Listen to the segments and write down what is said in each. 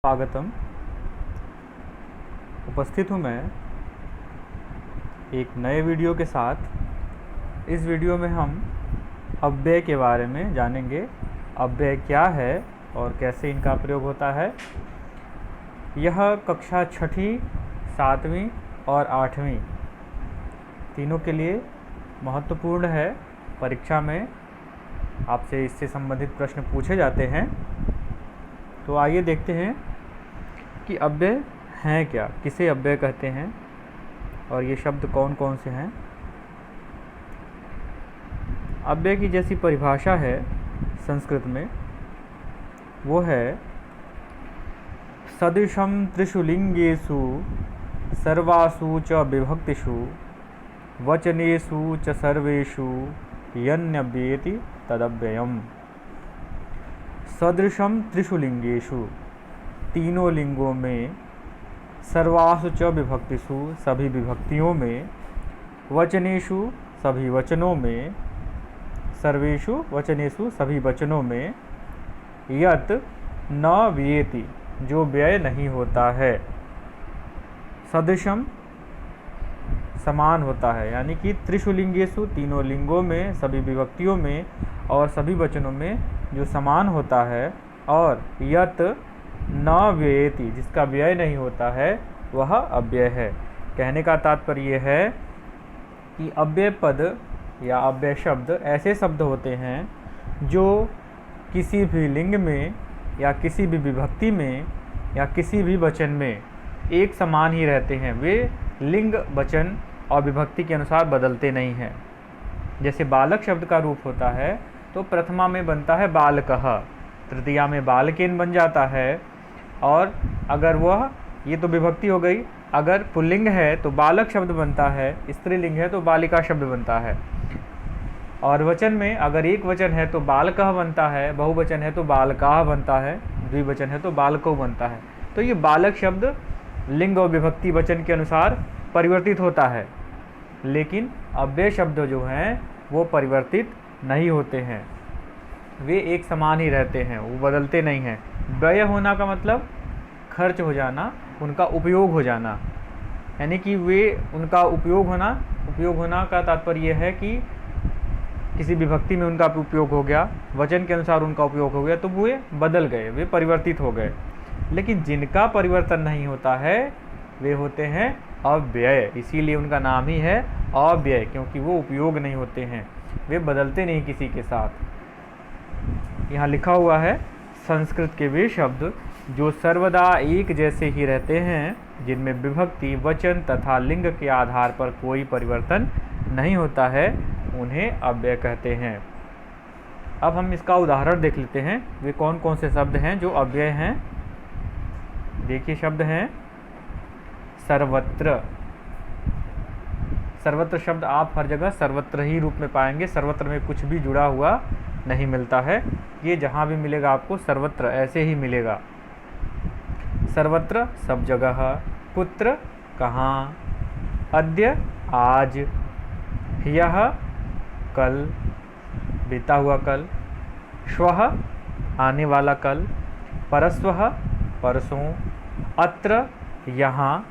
स्वागतम। उपस्थित हूँ मैं एक नए वीडियो के साथ। इस वीडियो में हम अव्यय के बारे में जानेंगे। अव्यय क्या है और कैसे इनका प्रयोग होता है। यह कक्षा 6ठी, 7वीं और 8वीं तीनों के लिए महत्वपूर्ण है। परीक्षा में आपसे इससे संबंधित प्रश्न पूछे जाते हैं। तो आइए देखते हैं कि अव्यय हैं क्या, किसे अव्यय कहते हैं और ये शब्द कौन कौन से हैं। अव्यय की जैसी परिभाषा है संस्कृत में, वो है सदृशं त्रिषु लिंगेषु सर्वासु च विभक्तिषु वचनेषु च सर्वेषु यन्यव्येति तदव्ययम्। सदृशम त्रिषु लिंगेषु, तीनों लिंगों में, सर्वासु च विभक्तिषु, सभी विभक्तियों में, वचनेषु, सभी वचनों में, सर्वेषु वचनेषु, सभी वचनों में, यत् न व्येति, जो व्यय नहीं होता है। सदृशम समान होता है, यानी कि त्रिषु लिंगेषु, तीनों लिंगों में, सभी विभक्तियों में और सभी वचनों में जो समान होता है, और यत न व्ययति, जिसका व्यय नहीं होता है, वह अव्यय है। कहने का तात्पर्य यह है कि अव्यय पद या अव्यय शब्द ऐसे शब्द होते हैं जो किसी भी लिंग में या किसी भी विभक्ति में या किसी भी वचन में एक समान ही रहते हैं। वे लिंग, वचन और विभक्ति के अनुसार बदलते नहीं हैं। जैसे बालक शब्द का रूप होता है तो प्रथमा में बनता है बालकः, तृतीया में बालकेन बन जाता है, और अगर वह, ये तो विभक्ति हो गई, अगर पुल्लिंग है तो बालक शब्द बनता है, स्त्रीलिंग है तो बालिका शब्द बनता है। और वचन में अगर एक वचन है तो बालकः बनता है, बहुवचन है तो बालकाः बनता है, द्विवचन है तो बालको बनता है। तो ये बालक शब्द लिंग और विभक्ति वचन के अनुसार परिवर्तित होता है, लेकिन अव्यय शब्द जो हैं वो परिवर्तित नहीं होते हैं, वे एक समान ही रहते हैं, वो बदलते नहीं हैं। व्यय होना का मतलब खर्च हो जाना, उनका उपयोग हो जाना, यानी कि वे, उनका उपयोग होना का तात्पर्य यह है कि किसी विभक्ति में उनका उपयोग हो गया, वचन के अनुसार उनका उपयोग हो गया, तो वे बदल गए, वे परिवर्तित हो गए। लेकिन जिनका परिवर्तन नहीं होता है वे होते हैं अव्यय, इसीलिए उनका नाम ही है अव्यय, क्योंकि वो उपयोग नहीं होते हैं, वे बदलते नहीं किसी के साथ। यहाँ लिखा हुआ है संस्कृत के वे शब्द जो सर्वदा एक जैसे ही रहते हैं, जिनमें विभक्ति, वचन तथा लिंग के आधार पर कोई परिवर्तन नहीं होता है, उन्हें अव्यय कहते हैं। अब हम इसका उदाहरण देख लेते हैं, वे कौन कौन से शब्द हैं जो अव्यय हैं। देखिए, शब्द हैं सर्वत्र। सर्वत्र शब्द आप हर जगह सर्वत्र ही रूप में पाएंगे, सर्वत्र में कुछ भी जुड़ा हुआ नहीं मिलता है, ये जहाँ भी मिलेगा आपको सर्वत्र ऐसे ही मिलेगा। सर्वत्र सब जगह, कुत्र कहाँ, अद्य आज, ह्यः कल, बीता हुआ कल, श्वः आने वाला कल, परस्वः परसों, अत्र यहाँ,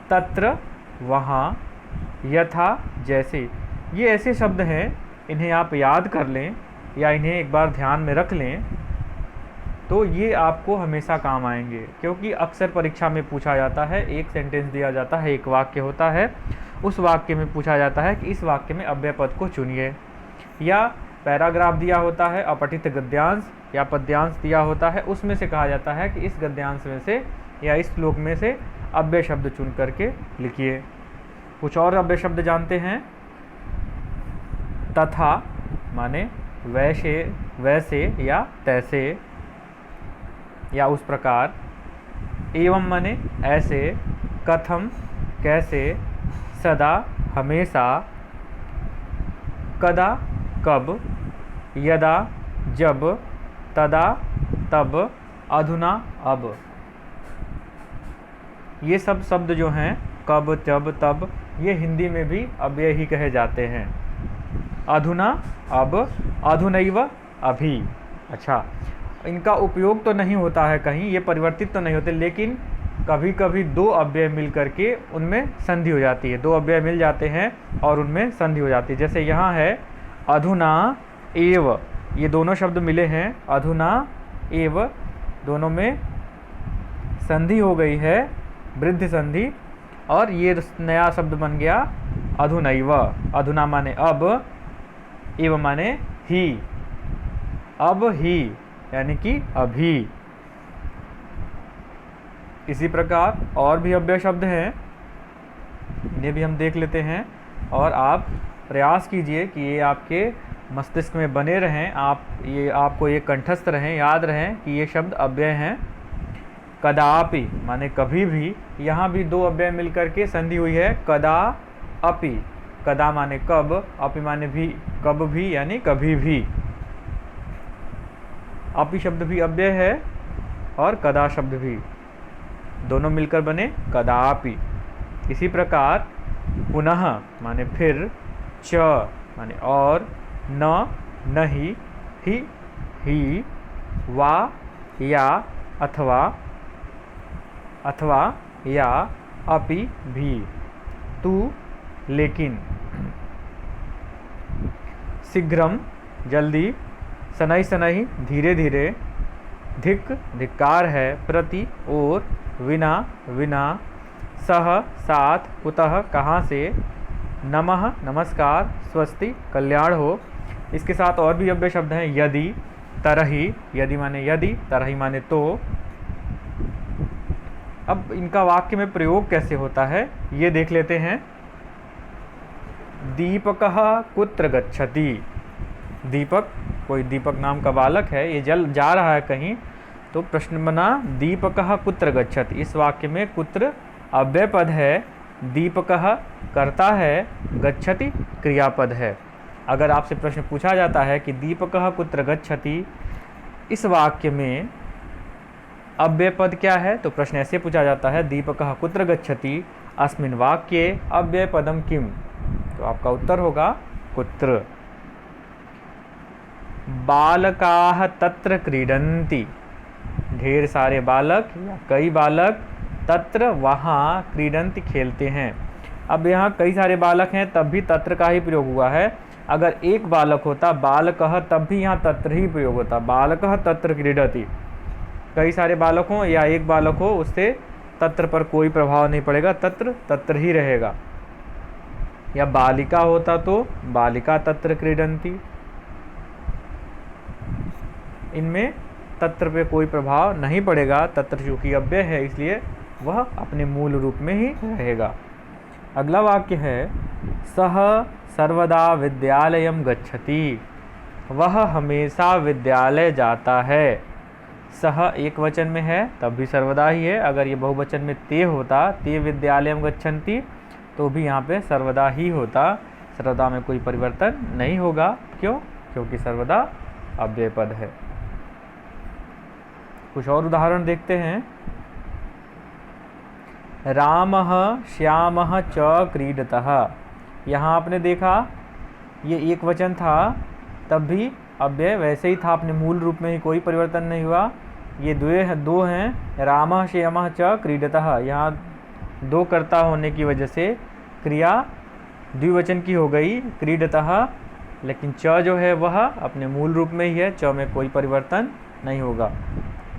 तत्र वहाँ, यथा जैसे। ये ऐसे शब्द हैं, इन्हें आप याद कर लें या इन्हें एक बार ध्यान में रख लें तो ये आपको हमेशा काम आएंगे, क्योंकि अक्सर परीक्षा में पूछा जाता है, एक सेंटेंस दिया जाता है, एक वाक्य होता है, उस वाक्य में पूछा जाता है कि इस वाक्य में अव्यय पद को चुनिए, या पैराग्राफ दिया होता है, अपठित गद्यांश या पद्यांश दिया होता है, उसमें से कहा जाता है कि इस गद्यांश में से या इस श्लोक में से अव्यय शब्द चुन करके लिखिए। कुछ और अव्यय शब्द जानते हैं। तथा माने वैसे, वैसे या तैसे या उस प्रकार। एवं माने ऐसे, कथम कैसे, सदा हमेशा, कदा कब, यदा जब, तदा तब, अधुना अब। ये सब शब्द जो हैं, कब, जब, तब, ये हिंदी में भी अव्यय ही कहे जाते हैं। अधुना अब, अधुनैव अभी। अच्छा, इनका उपयोग तो नहीं होता है कहीं, ये परिवर्तित तो नहीं होते, लेकिन कभी कभी दो अव्यय मिल करके उनमें संधि हो जाती है। दो अव्यय मिल जाते हैं और उनमें संधि हो जाती है। जैसे यहाँ है अधुना एव, ये दोनों शब्द मिले हैं, अधुना एव, दोनों में संधि हो गई है, वृद्धि संधि, और ये नया शब्द बन गया अधुनैव। अधुना माने अब, एव माने ही, अब ही, यानी कि अभी। इसी प्रकार और भी अव्यय शब्द हैं, इन्हें भी हम देख लेते हैं, और आप प्रयास कीजिए कि ये आपके मस्तिष्क में बने रहें, आपको ये कंठस्थ रहें, याद रहें कि ये शब्द अव्यय हैं। कदापि माने कभी भी, यहाँ भी दो अव्यय मिलकर के संधि हुई है, कदा अपि। कदा माने कब, अपि माने भी, कब भी, यानी कभी भी। अपि शब्द भी अव्यय है और कदा शब्द भी, दोनों मिलकर बने कदापि। इसी प्रकार पुनः माने फिर, च माने और, न नहीं, ही, वा या अथवा या, अपि भी, तू लेकिन। शीघ्रम जल्दी, शनै शनै धीरे धीरे, धिक् धिक्कार है, प्रति और, विना विना, सह साथ, कुतः कहाँ से, नमः नमस्कार, स्वस्ति कल्याण हो। इसके साथ और भी अव्यय शब्द हैं, यदि, तरहि, यदि माने यदि, तरहि माने तो। अब इनका वाक्य में प्रयोग कैसे होता है ये देख लेते हैं। दीपकः कुत्र गच्छति, दीपक, कोई दीपक नाम का बालक है, ये जा रहा है कहीं, तो प्रश्न बना दीपकः कुत्र गच्छति। इस वाक्य में कुत्र अव्यय पद है, दीपकः कर्ता है, गच्छति क्रियापद है। अगर आपसे प्रश्न पूछा जाता है कि दीपकः कुत्र गच्छति, इस वाक्य में अव्यय पद क्या है, तो प्रश्न ऐसे पूछा जाता है, दीपकः कुत्र गच्छति अस्मिन् वाक्ये अव्यय पदम किम, तो आपका उत्तर होगा कुत्र। बालकाः तत्र क्रीडन्ति, ढेर सारे बालक या कई बालक, तत्र वहाँ, क्रीडन्ति खेलते हैं। अब यहाँ कई सारे बालक हैं तब भी तत्र का ही प्रयोग हुआ है। अगर एक बालक होता बालकः, तब भी यहाँ तत्र ही प्रयोग होता, बालकः तत्र क्रीडति। कई सारे बालक हों या एक बालक हो, उससे तत्र पर कोई प्रभाव नहीं पड़ेगा, तत्र तत्र ही रहेगा। या बालिका होता तो बालिका तत्र क्रीडन्ति, इनमें तत्र पे कोई प्रभाव नहीं पड़ेगा, तत्र चूँकि अव्यय है इसलिए वह अपने मूल रूप में ही रहेगा। अगला वाक्य है, सह सर्वदा विद्यालयम गच्छति, वह हमेशा विद्यालय जाता है। सह एक वचन में है तब भी सर्वदा ही है, अगर ये बहुवचन में ते होता, ते विद्यालयम गच्छन्ति, तो भी यहाँ पे सर्वदा ही होता, सर्वदा में कोई परिवर्तन नहीं होगा। क्यों? क्योंकि सर्वदा अव्यय पद है। कुछ और उदाहरण देखते हैं। रामः श्यामः च क्रीडतः, यहाँ आपने देखा ये एक वचन था तब भी अव्यय वैसे ही था, अपने मूल रूप में ही कोई परिवर्तन नहीं हुआ। ये दो हैं, रामः श्यामः च क्रीडतः, यहाँ दो कर्ता होने की वजह से क्रिया द्विवचन की हो गई क्रीडतः, लेकिन च जो है वह अपने मूल रूप में ही है, च में कोई परिवर्तन नहीं होगा।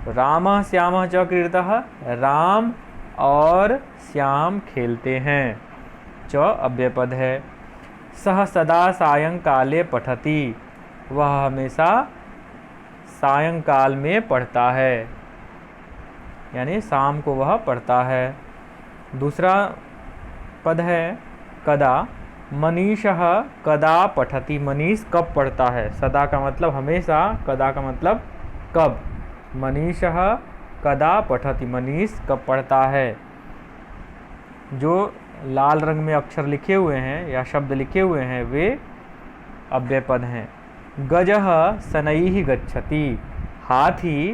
रामः श्यामः च क्रीडतः, राम और श्याम खेलते हैं, च अव्यय पद है। सह सदा सायंकाले पठति, वह हमेशा सायंकाल में पढ़ता है, यानी शाम को वह पढ़ता है। दूसरा पद है कदा, मनीषः कदा पठति, मनीष कब पढ़ता है, सदा का मतलब हमेशा, कदा का मतलब कब। मनीषः कदा पठति, मनीष कब पढ़ता है। जो लाल रंग में अक्षर लिखे हुए हैं या शब्द लिखे हुए हैं वे अव्यय पद हैं। गजः शनैः गच्छति, हाथी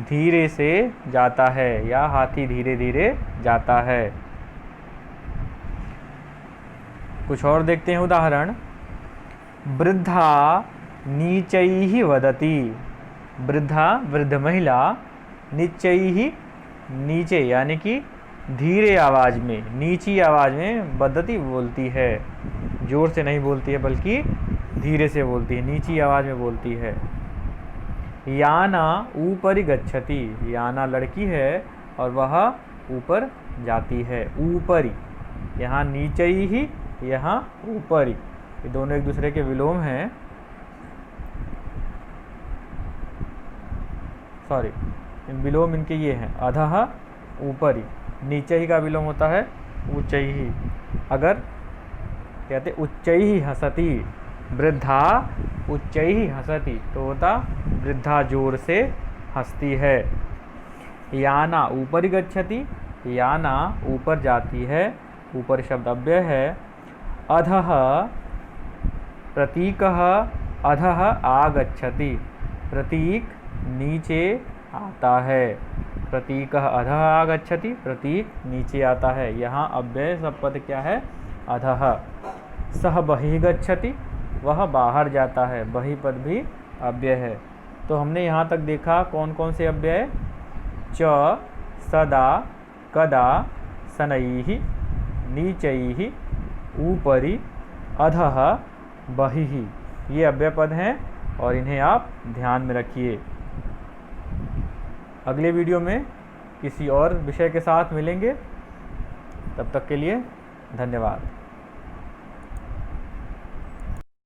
धीरे से जाता है या हाथी धीरे धीरे जाता है। कुछ और देखते हैं उदाहरण। वृद्धा नीचैः वदति, वृद्धा वृद्ध महिला, निश्चयी नीचे यानी कि धीरे आवाज़ में, नीची आवाज़ में बदती बोलती है, जोर से नहीं बोलती है बल्कि धीरे से बोलती है, नीची आवाज़ में बोलती है। याना ऊपरी गच्छति, याना लड़की है और वह ऊपर जाती है। ऊपरी, यहाँ नीचे ही, यहाँ ऊपरी, ये दोनों एक दूसरे के विलोम हैं। सॉरी, विलोम इनके ये हैं, अधः ऊपरी, नीचे ही का विलोम होता है उच्चैः। अगर कहते उच्चैः हसति, वृद्धा उच्चैः हसति, तो होता वृद्धा जोर से हंसती है। याना ऊपरी गच्छति, याना ऊपर जाती है, ऊपर शब्द अव्यय है। अधः प्रतीकः, अधः आगच्छति, प्रतीक नीचे आता है, प्रतीकः अधः आगच्छति, प्रतीक नीचे आता है। यहाँ अव्यय सब पद क्या है? अधः। सह बहिः गच्छति, वह बाहर जाता है, बहि पद भी अव्यय है। तो हमने यहाँ तक देखा कौन कौन से अव्यय? च, सदा, कदा, शनैः, नीचैः, ऊपरी, अधः, बहिः, ये अव्यय पद हैं और इन्हें आप ध्यान में रखिए। अगले वीडियो में किसी और विषय के साथ मिलेंगे, तब तक के लिए धन्यवाद।